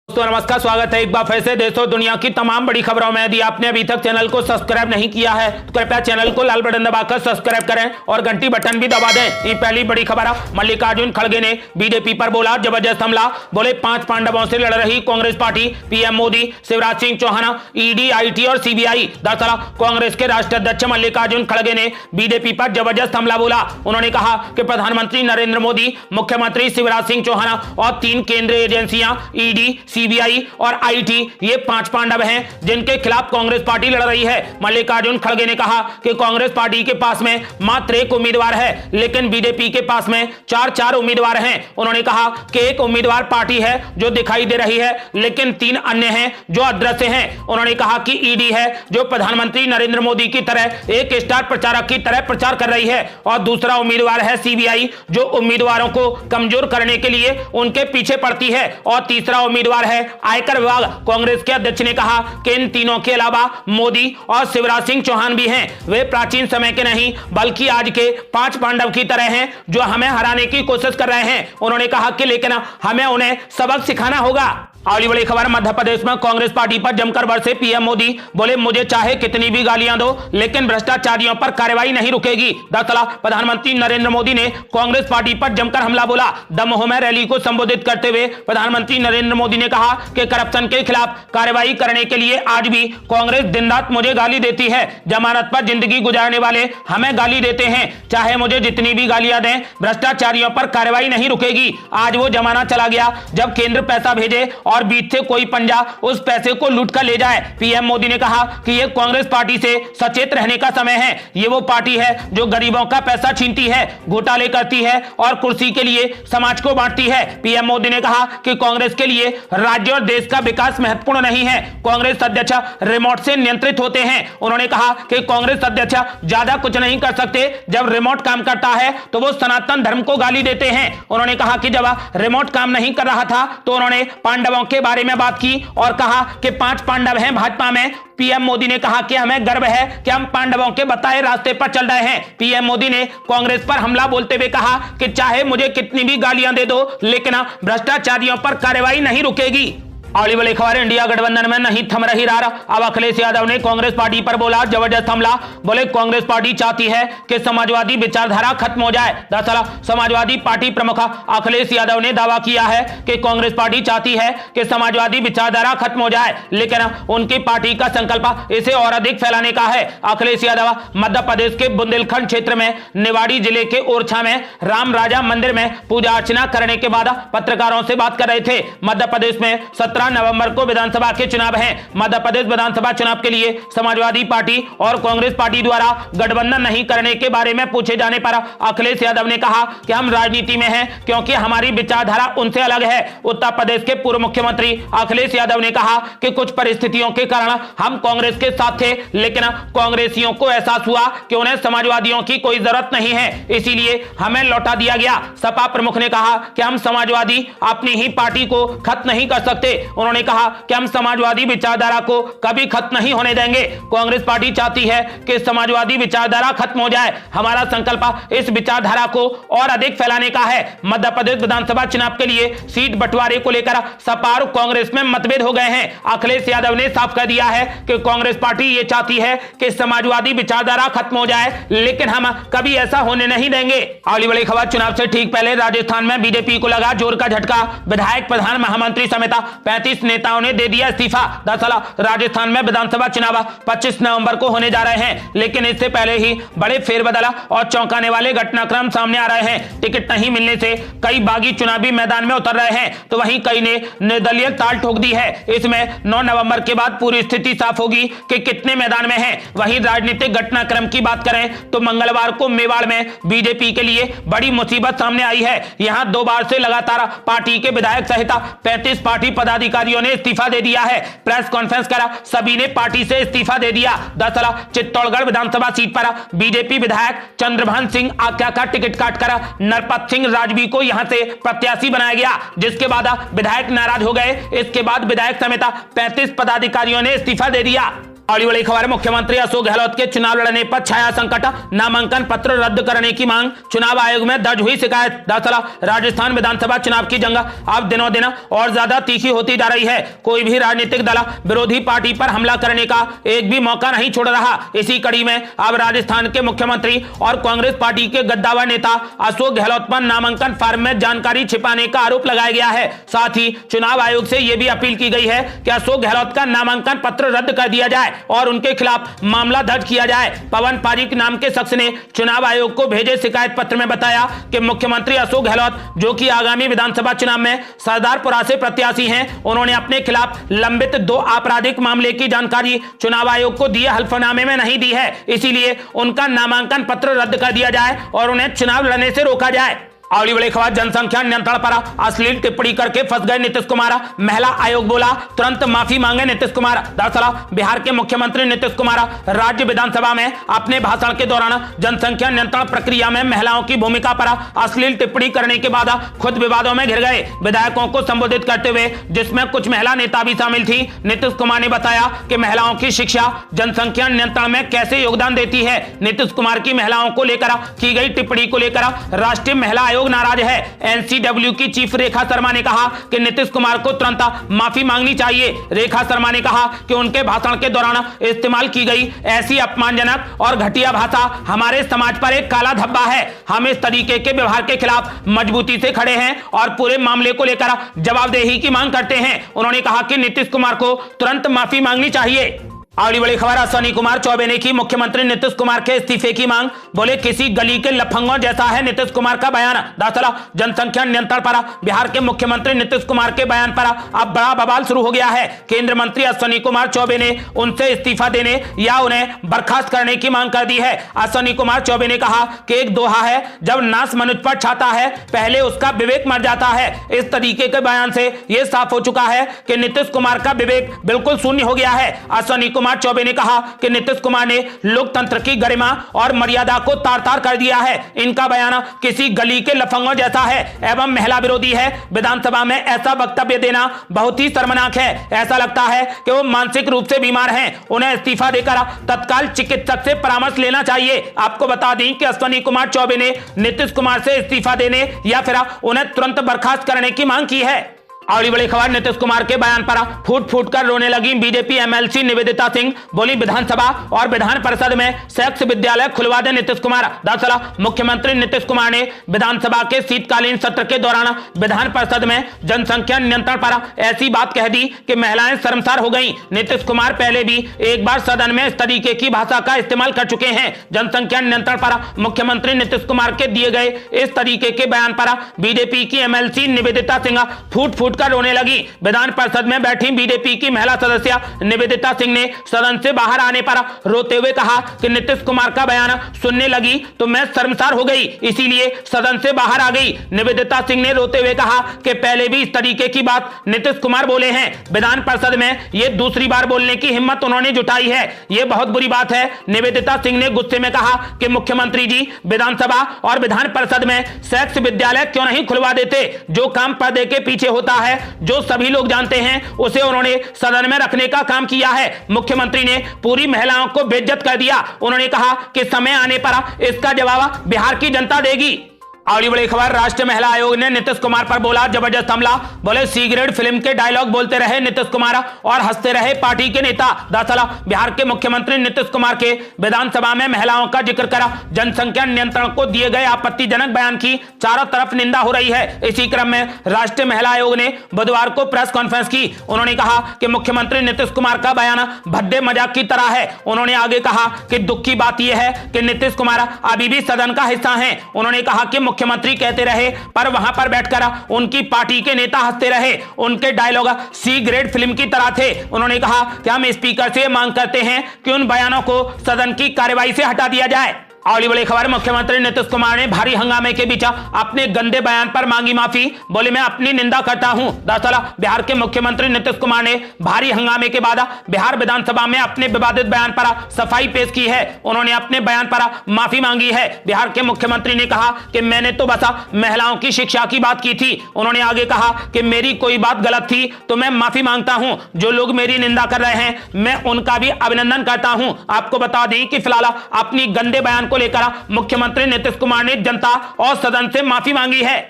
दोस्तों नमस्कार, स्वागत है एक बार फिर से देश और दुनिया की तमाम बड़ी खबरों में। यदि आपने अभी तक चैनल को सब्सक्राइब नहीं किया है तो कृपया चैनल को लाल बटन दबाकर सब्सक्राइब करें और घंटी बटन भी दबा दें। ये पहली बड़ी खबर है। मल्लिकार्जुन खड़गे ने बीजेपी पर बोला जबरदस्त हमला। बोले 5 पांडवों से लड़ रही Congress party, PM Modi, Shivraj Singh Chouhan, ED, IT और सीबीआई। दरअसल कांग्रेस के राष्ट्रीय अध्यक्ष मल्लिकार्जुन खड़गे ने बीजेपी पर जबरदस्त हमला बोला। उन्होंने कहा कि प्रधानमंत्री नरेंद्र मोदी, मुख्यमंत्री शिवराज सिंह चौहान और 3 केंद्रीय एजेंसियां ईडी, सीबीआई और आईटी, ये 5 पांडव हैं जिनके खिलाफ कांग्रेस पार्टी लड़ रही है। मल्लिकार्जुन खड़गे ने कहा कि कांग्रेस पार्टी के पास में मात्र 1 उम्मीदवार है, लेकिन बीजेपी के पास में 4 उम्मीदवार हैं। उन्होंने कहा कि 1 उम्मीदवार पार्टी है जो दिखाई दे रही है, लेकिन 3 अन्य हैं जो अदृश्य हैं। उन्होंने कहा कि ईडी है जो प्रधानमंत्री नरेंद्र मोदी की तरह एक स्टार प्रचारक की तरह प्रचार कर रही है, और दूसरा उम्मीदवार है सीबीआई जो उम्मीदवारों को कमजोर करने के लिए उनके पीछे पड़ती है, और तीसरा उम्मीदवार है आयकर विभाग। कांग्रेस के अध्यक्ष ने कहा कि इन तीनों के अलावा मोदी और शिवराज सिंह चौहान भी हैं। वे प्राचीन समय के नहीं बल्कि आज के 5 पांडव की तरह हैं जो हमें हराने की कोशिश कर रहे हैं। उन्होंने कहा कि लेकिन हमें उन्हें सबक सिखाना होगा। अगली बड़ी खबर, मध्य प्रदेश में कांग्रेस पार्टी पर जमकर बरसे पीएम मोदी। बोले मुझे चाहे कितनी भी गालियां दो, लेकिन भ्रष्टाचारियों पर कार्रवाई नहीं रुकेगी। दरअसल प्रधानमंत्री नरेंद्र मोदी ने कांग्रेस पार्टी पर जमकर हमला बोला। दमोह में रैली को संबोधित करते हुए प्रधानमंत्री नरेंद्र मोदी ने कहा कि करप्शन के खिलाफ कार्रवाई करने के लिए आज भी कांग्रेस दिन रात मुझे गाली देती है। जमानत पर जिंदगी गुजारने वाले हमें गाली देते हैं, चाहे मुझे जितनी भी गालियां दें, भ्रष्टाचारियों पर कार्रवाई नहीं रुकेगी। आज वो जमाना चला गया जब केंद्र पैसा भेजे और बीच से कोई पंजा उस पैसे को लूट कर ले जाए। पीएम मोदी ने कहा कि यह कांग्रेस पार्टी से सचेत रहने का समय है। ये वो पार्टी है जो गरीबों का पैसा छीनती है, घोटाले करती है और कुर्सी के लिए समाज को बांटती है। पीएम मोदी ने कहा कि कांग्रेस के लिए राज्य और देश का विकास महत्वपूर्ण नहीं है। कांग्रेस अध्यक्ष रिमोट से नियंत्रित होते हैं। उन्होंने कहा कि कांग्रेस अध्यक्ष ज्यादा कुछ नहीं कर सकते। जब रिमोट काम करता है तो वो सनातन धर्म को गाली देते हैं। उन्होंने कहा कि जब रिमोट काम नहीं कर रहा था तो उन्होंने पांडवों के बारे में बात की और कहा कि 5 पांडव हैं भाजपा में। पीएम मोदी ने कहा कि हमें गर्व है कि हम पांडवों के बताए रास्ते पर चल रहे हैं। पीएम मोदी ने कांग्रेस पर हमला बोलते हुए कहा कि चाहे मुझे कितनी भी गालियां दे दो, लेकिन भ्रष्टाचारियों पर कार्रवाई नहीं रुकेगी। अगली बड़ी खबर, इंडिया गठबंधन में नहीं थम रही रार। अब अखिलेश यादव ने कांग्रेस पार्टी पर बोला जबरदस्त हमला। बोले कांग्रेस पार्टी चाहती है कि समाजवादी विचारधारा खत्म हो जाए। दरअसल समाजवादी पार्टी प्रमुख अखिलेश यादव ने दावा किया है कि कांग्रेस पार्टी चाहती है कि समाजवादी विचारधारा खत्म हो जाए, लेकिन उनकी पार्टी का संकल्प इसे और अधिक फैलाने का है। अखिलेश यादव मध्य प्रदेश के बुंदेलखंड क्षेत्र में निवाड़ी जिले के ओरछा में राम राजा मंदिर में पूजा अर्चना करने के बाद पत्रकारों से बात कर रहे थे। मध्य प्रदेश में 17 नवंबर को विधानसभा के चुनाव हैं। मध्य प्रदेश विधानसभा चुनाव के लिए समाजवादी पार्टी और कांग्रेस पार्टी द्वारा गठबंधन नहीं करने के बारे में पूछे जाने पर अखिलेश यादव ने कहा कि हम राजनीति में हैं क्योंकि हमारी विचारधारा उनसे अलग है। उत्तर प्रदेश के पूर्व मुख्यमंत्री अखिलेश यादव ने कहा कि कुछ परिस्थितियों के कारण हम कांग्रेस के साथ थे, लेकिन कांग्रेसियों को एहसास हुआ कि उन्हें समाजवादियों की कोई जरूरत नहीं है, इसीलिए हमें लौटा दिया गया। सपा प्रमुख ने कहा कि हम समाजवादी अपनी ही पार्टी को खत्म नहीं कर सकते। उन्होंने कहा कि हम समाजवादी विचारधारा को कभी खत्म नहीं होने देंगे। कांग्रेस पार्टी चाहती है कि समाजवादी विचारधारा खत्म हो जाए। हमारा संकल्प इस विचारधारा को और अधिक फैलाने का है। मध्य प्रदेश विधानसभा चुनाव के लिए सीट बंटवारे को लेकर सपा और कांग्रेस में मतभेद हो गए हैं। अखिलेश यादव ने साफ कर दिया है कि कांग्रेस पार्टी ये चाहती है कि समाजवादी विचारधारा खत्म हो जाए, लेकिन हम कभी ऐसा होने नहीं देंगे। अगली बड़ी खबर, चुनाव से ठीक पहले राजस्थान में बीजेपी को लगा जोर का झटका। विधायक, प्रधान, महामंत्री समेत 35 नेताओं ने दे दिया इस्तीफा। दरअसल राजस्थान में विधानसभा चुनाव 25 नवंबर को होने जा रहे हैं, लेकिन इससे पहले ही बड़े फेरबदल और चौंकाने वाले घटनाक्रम सामने आ रहे हैं। टिकट नहीं मिलने से कई बागी चुनावी मैदान में उतर रहे हैं, तो वहीं कई ने निर्दलीय ताल ठोक दी है। इसमें 9 नवंबर के बाद पूरी स्थिति साफ होगी कि कितने मैदान में हैं। वहीं राजनीतिक घटनाक्रम की बात करें तो मंगलवार को मेवाड़ में बीजेपी के लिए बड़ी मुसीबत सामने आई है। यहां 2 बार से लगातार पार्टी के विधायक सहित 35 पार्टी पदाधिकारियों ने इस्तीफा दे दिया है। प्रेस कॉन्फ्रेंस कर सभी ने पार्टी से इस्तीफा दे दिया। दरअसल चित्तौड़गढ़ विधानसभा सीट पर बीजेपी विधायक चंद्रभान सिंह आख्या का टिकट काटकर नरपत सिंह राजवी को यहां से प्रत्याशी बनाया गया, जिसके बाद विधायक नाराज हो गए। इसके बाद विधायक समेत 35 पदाधिकारियों ने इस्तीफा दे दिया। अगली बड़ी खबर, मुख्यमंत्री अशोक गहलोत के चुनाव लड़ने पर छाया संकट, नामांकन पत्र रद्द करने की मांग, चुनाव आयोग में दर्ज हुई शिकायत। दरअसल राजस्थान विधानसभा चुनाव की जंग अब दिनों दिन और ज्यादा तीखी होती जा रही है। कोई भी राजनीतिक दल विरोधी पार्टी पर हमला करने का एक भी मौका नहीं छोड़ रहा। इसी कड़ी में अब राजस्थान के मुख्यमंत्री और कांग्रेस पार्टी के गद्दावर नेता अशोक गहलोत पर नामांकन फॉर्म में जानकारी छिपाने का आरोप लगाया गया है। साथ ही चुनाव आयोग से यह भी अपील की गई है कि अशोक गहलोत का नामांकन पत्र रद्द कर दिया जाए और उनके खिलाफ मामला दर्ज किया जाए। पवन पारीक नाम के शख्स ने चुनाव आयोग को भेजे शिकायत पत्र में बताया कि मुख्यमंत्री अशोक गहलोत, जो कि आगामी विधानसभा चुनाव में सरदारपुरा से प्रत्याशी हैं, उन्होंने अपने खिलाफ लंबित 2 आपराधिक मामले की जानकारी चुनाव आयोग को दिए हल्फनामे में नहीं दी है। इसीलिए उनका नामांकन पत्र रद्द कर दिया जाए और उन्हें चुनाव लड़ने से रोका जाए। अगली बड़ी खबर, जनसंख्या नियंत्रण पर अश्लील टिप्पणी करके फंस गए नीतीश कुमार, महिला आयोग बोला तुरंत माफी मांगे नीतीश कुमार। दरअसल बिहार के मुख्यमंत्री नीतीश कुमार राज्य विधानसभा में अपने भाषण के दौरान जनसंख्या नियंत्रण प्रक्रिया में महिलाओं की भूमिका पर अश्लील टिप्पणी करने के बाद खुद विवादों में घिर गए। विधायकों को संबोधित करते हुए, जिसमें कुछ महिला नेता भी शामिल थी, नीतीश कुमार ने बताया कि महिलाओं की शिक्षा जनसंख्या नियंत्रण में कैसे योगदान देती है। नीतीश कुमार की महिलाओं को लेकर की गई टिप्पणी को लेकर राष्ट्रीय महिला आयोग नाराज है। एनसीडब्ल्यू की चीफ रेखा शर्मा ने कहा कि नीतीश कुमार को तुरंत माफी मांगनी चाहिए। रेखा शर्मा ने कहा कि उनके भाषण के दौरान इस्तेमाल की गई ऐसी अपमानजनक और घटिया भाषा हमारे समाज पर एक काला धब्बा है। हम इस तरीके के व्यवहार के खिलाफ मजबूती से खड़े हैं और पूरे मामले को लेकर जवाबदेही की मांग करते हैं। उन्होंने कहा कि नीतीश कुमार को तुरंत माफी मांगनी चाहिए। अगली बड़ी खबर, अश्विनी कुमार चौबे ने की मुख्यमंत्री नीतीश कुमार के इस्तीफे की मांग, बोले किसी गली के लफंगों जैसा है नीतीश कुमार का बयान। दरअसल जनसंख्या नियंत्रण पर बिहार के मुख्यमंत्री नीतीश कुमार के बयान पर अब बड़ा बवाल शुरू हो गया है। केंद्रीय मंत्री अश्विनी कुमार चौबे ने उनसे इस्तीफा देने या उन्हें बर्खास्त करने की मांग कर दी है। अश्विनी कुमार चौबे ने कहा कि एक दोहा है, जब नाश मनुष्य पर छाता है पहले उसका विवेक मर जाता है। इस तरीके के बयान से यह साफ हो चुका है कि नीतीश कुमार का विवेक बिल्कुल शून्य हो गया है। अश्विनी कुमार चौबे ने कहा कि नीतीश कुमार ने लोकतंत्र की गरिमा और मर्यादा को तार-तार कर दिया है। इनका बयान किसी गली के लफंगों जैसा है एवं महिला विरोधी है। विधानसभा में ऐसा वक्तव्य देना बहुत ही शर्मनाक है। ऐसा लगता है कि वो मानसिक रूप से बीमार हैं। उन्हें इस्तीफा देकर तत्काल चिकित्सक से परामर्श लेना चाहिए। आपको बता दें कि अश्विनी कुमार चौबे ने नीतीश कुमार से इस्तीफा देने या फिर उन्हें तुरंत बर्खास्त करने की मांग की है। अगली बड़ी खबर, नीतीश कुमार के बयान पर फूट फूट कर रोने लगी बीजेपी एमएलसी निवेदिता सिंह, बोली विधानसभा और विधान परिषद में सेक्स विद्यालय खुलवा दे नीतीश कुमार। दरअसल मुख्यमंत्री नीतीश कुमार ने विधानसभा के शीतकालीन सत्र के दौरान विधान परिषद में जनसंख्या नियंत्रण पर ऐसी बात कह दी कि महिलाएं शर्मसार हो गईं। नीतीश कुमार पहले भी एक बार सदन में इस तरीके की भाषा का इस्तेमाल कर चुके हैं। जनसंख्या नियंत्रण पर मुख्यमंत्री नीतीश कुमार के दिए गए इस तरीके के बयान पर बीजेपी की एमएलसी निवेदिता सिंह फूट फूट कर रोने लगी। विधान परिषद में बैठी बीजेपी की महिला सदस्य निवेदिता सिंह ने सदन से बाहर आने पर रोते हुए कहा कि नीतीश कुमार का बयान सुनने लगी तो मैं शर्मसार हो गई, इसीलिए सदन से बाहर आ गई। निवेदिता सिंह ने रोते हुए कहा कि पहले भी इस तरीके की बात नीतीश कुमार बोले हैं। विधान परिषद में यह दूसरी बार बोलने की हिम्मत उन्होंने जुटाई है। यह बहुत बुरी बात है। निवेदिता सिंह ने गुस्से में कहा कि मुख्यमंत्री जी विधानसभा और विधान परिषद में सेक्स विद्यालय क्यों नहीं खुलवा देते। जो काम पर्दे के पीछे होता है, जो सभी लोग जानते हैं, उसे उन्होंने सदन में रखने का काम किया है। मुख्यमंत्री ने पूरी महिलाओं को बेइज्जत कर दिया। उन्होंने कहा कि समय आने पर इसका जवाब बिहार की जनता देगी। अगली बड़ी खबर, राष्ट्रीय महिला आयोग ने नीतीश कुमार पर बोला जबरदस्त हमला, बोले सी ग्रेड फिल्म के डायलॉग बोलते रहे नीतीश कुमार और हंसते रहे पार्टी के नेता। दरअसल बिहार के मुख्यमंत्री नीतीश कुमार के विधानसभा में महिलाओं का जिक्र कर जनसंख्या नियंत्रण को दिए गए आपत्तिजनक बयान की चारों तरफ निंदा हो रही है। इसी क्रम में राष्ट्रीय महिला आयोग ने बुधवार को प्रेस कॉन्फ्रेंस की। उन्होंने कहा कि मुख्यमंत्री नीतीश कुमार का बयान भद्दे मजाक की तरह है। उन्होंने आगे कहा कि दुख की बात यह है कि नीतीश कुमार अभी भी सदन का हिस्सा हैं। उन्होंने कहा कि मुख्यमंत्री कहते रहे पर वहां पर बैठकर उनकी पार्टी के नेता हंसते रहे। उनके डायलॉग सी ग्रेड फिल्म की तरह थे। उन्होंने कहा कि हम स्पीकर से मांग करते हैं कि उन बयानों को सदन की कार्यवाही से हटा दिया जाए। अगली बड़ी खबर, मुख्यमंत्री नीतीश कुमार ने भारी हंगामे के बीच अपने गंदे बयान पर मांगी माफी। बोले मैं अपनी निंदा करता हूं। दरअसल बिहार के मुख्यमंत्री नीतीश कुमार ने भारी हंगामे के बाद बिहार विधानसभा में अपने विवादित बयान पर सफाई पेश की है। उन्होंने अपने बयान पर माफी मांगी है। बिहार के मुख्यमंत्री ने कहा कि मैंने तो बस महिलाओं की शिक्षा की बात की थी। उन्होंने आगे कहा कि मेरी कोई बात गलत थी तो मैं माफी मांगता हूं। जो लोग मेरी निंदा कर रहे हैं मैं उनका भी अभिनंदन करता हूं। आपको बता दें कि फिलहाल अपनी गंदे बयान को लेकर मुख्यमंत्री नीतीश कुमार ने जनता और सदन से माफी मांगी है।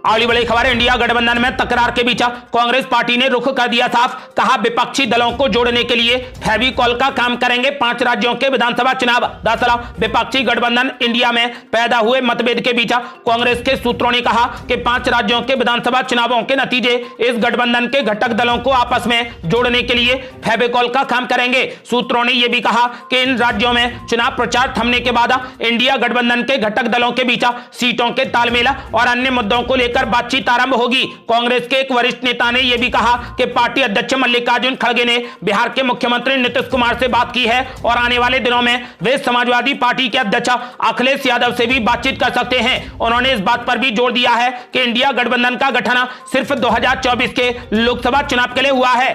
अगली बड़ी खबर, इंडिया गठबंधन में तकरार के बीच कांग्रेस पार्टी ने रुख कर दिया साफ। कहा विपक्षी दलों को जोड़ने के लिए फेविकॉल का काम करेंगे 5 राज्यों के विधानसभा चुनाव। दरअसल विपक्षी गठबंधन इंडिया में पैदा हुए मतभेद के बीच कांग्रेस के सूत्रों ने कहा कि 5 राज्यों के विधानसभा चुनावों के नतीजे इस गठबंधन के घटक दलों को आपस में जोड़ने के लिए फेविकॉल का काम करेंगे। सूत्रों ने यह भी कहा कि इन राज्यों में चुनाव प्रचार थमने के बाद इंडिया गठबंधन के घटक दलों के बीच सीटों के तालमेल और अन्य मुद्दों को लेकर बातचीत आरंभ होगी। कांग्रेस के एक वरिष्ठ नेता ने यह भी कहा कि पार्टी अध्यक्ष मल्लिकार्जुन खड़गे ने बिहार के मुख्यमंत्री नीतीश कुमार से बात की है और आने वाले दिनों में वे समाजवादी पार्टी के अध्यक्ष अखिलेश यादव से भी बातचीत कर सकते हैं। उन्होंने इस बात पर भी जोर दिया है कि इंडिया गठबंधन का गठन सिर्फ 2024 के लोकसभा चुनाव के लिए हुआ है।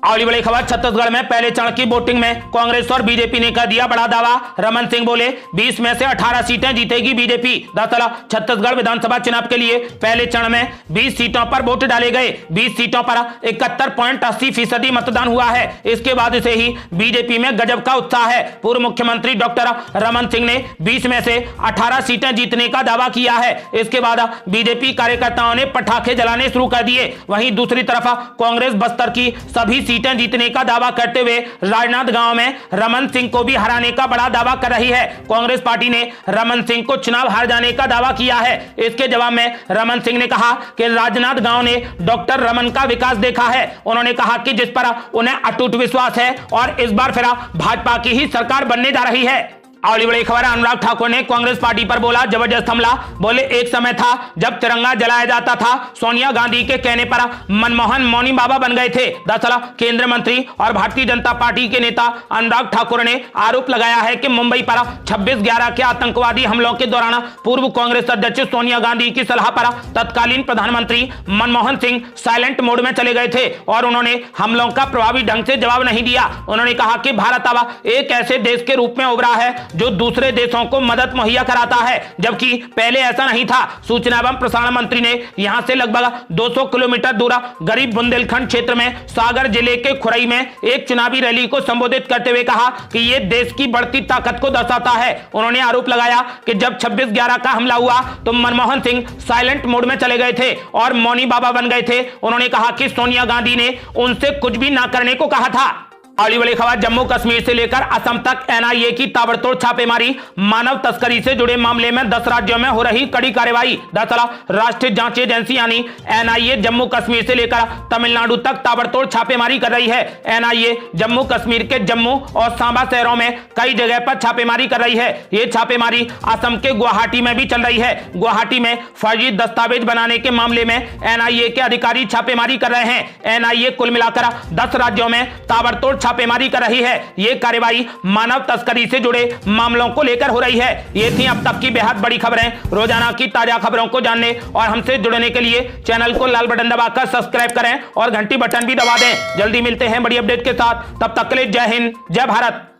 अगली बड़ी खबर, छत्तीसगढ़ में पहले चरण की वोटिंग में कांग्रेस और बीजेपी ने कर दिया बड़ा दावा। रमन सिंह बोले 20 में से 18 सीटें जीतेगी बीजेपी। दरअसल छत्तीसगढ़ विधानसभा चुनाव के लिए पहले चरण में 20 सीटों पर वोट डाले गए। 20 सीटों पर 71.80% मतदान हुआ है। इसके बाद से ही बीजेपी में गजब का उत्साह है। पूर्व मुख्यमंत्री डॉक्टर रमन सिंह ने 20 में से 18 सीटें जीतने का दावा किया है। इसके बाद बीजेपी कार्यकर्ताओं ने पटाखे जलाने शुरू कर दिए। वहीं दूसरी तरफ कांग्रेस बस्तर की सभी सीटें जीतने का दावा करते हुए राजनांदगांव में रमन सिंह को भी हराने का बड़ा दावा कर रही है। कांग्रेस पार्टी ने रमन सिंह को चुनाव हार जाने का दावा किया है। इसके जवाब में रमन सिंह ने कहा कि राजनांदगांव ने डॉक्टर रमन का विकास देखा है। उन्होंने कहा कि जिस पर उन्हें अटूट विश्वास है और इस बार फिर भाजपा की ही सरकार बनने जा रही है। अगली बड़ी खबर, अनुराग ठाकुर ने कांग्रेस पार्टी पर बोला जबरदस्त हमला। बोले एक समय था जब तिरंगा जलाया जाता था। सोनिया गांधी के कहने पर मनमोहन मौनी बाबा बन गए थे। दरअसल केंद्रीय मंत्री और भारतीय जनता पार्टी के नेता अनुराग ठाकुर ने आरोप लगाया है कि मुंबई पर 26/11 के आतंकवादी हमलों के दौरान पूर्व कांग्रेस अध्यक्ष सोनिया गांधी की सलाह पर तत्कालीन प्रधानमंत्री मनमोहन सिंह साइलेंट मोड में चले गए थे और उन्होंने हमलों का प्रभावी ढंग से जवाब नहीं दिया। उन्होंने कहा कि भारत अब एक ऐसे देश के रूप में उभरा है जो दूसरे देशों को मदद मुहैया कराता है, जबकि पहले ऐसा नहीं था। सूचना एवं प्रसारण मंत्री ने यहां से लगभग 200 किलोमीटर दूर गरीब बुंदेलखंड क्षेत्र में सागर जिले के खुरई में एक चुनावी रैली को संबोधित करते हुए कहा कि यह देश की बढ़ती ताकत को दर्शाता है। उन्होंने आरोप लगाया कि जब 26/11 का हमला हुआ तो मनमोहन सिंह साइलेंट मोड में चले गए थे और मौनी बाबा बन गए थे। उन्होंने कहा कि सोनिया गांधी ने उनसे कुछ भी ना करने को कहा था। अगली बड़ी खबर, जम्मू कश्मीर से लेकर असम तक एनआईए की ताबड़तोड़ छापेमारी। मानव तस्करी से जुड़े मामले में 10 राज्यों में हो रही कड़ी कार्रवाई। दरअसल राष्ट्रीय जांच एजेंसी यानी एनआईए जम्मू कश्मीर से लेकर तमिलनाडु तक ताबड़तोड़ छापेमारी कर रही है। एनआईए जम्मू कश्मीर के जम्मू और सांबा शहरों में कई जगह पर छापेमारी कर रही है। ये छापेमारी असम के गुवाहाटी में भी चल रही है। गुवाहाटी में फर्जी दस्तावेज बनाने के मामले में एनआईए के अधिकारी छापेमारी कर रहे हैं। एनआईए कुल मिलाकर 10 राज्यों में ताबड़तोड़ छापेमारी कर रही है। ये कार्रवाई मानव तस्करी से जुड़े मामलों को लेकर हो रही है। ये थी अब तक की बेहद बड़ी खबरें। रोजाना की ताजा खबरों को जानने और हमसे जुड़ने के लिए चैनल को लाल बटन दबाकर सब्सक्राइब करें और घंटी बटन भी दबा दें। जल्दी मिलते हैं बड़ी अपडेट के साथ। तब तक के लिए जय हिंद, जय भारत।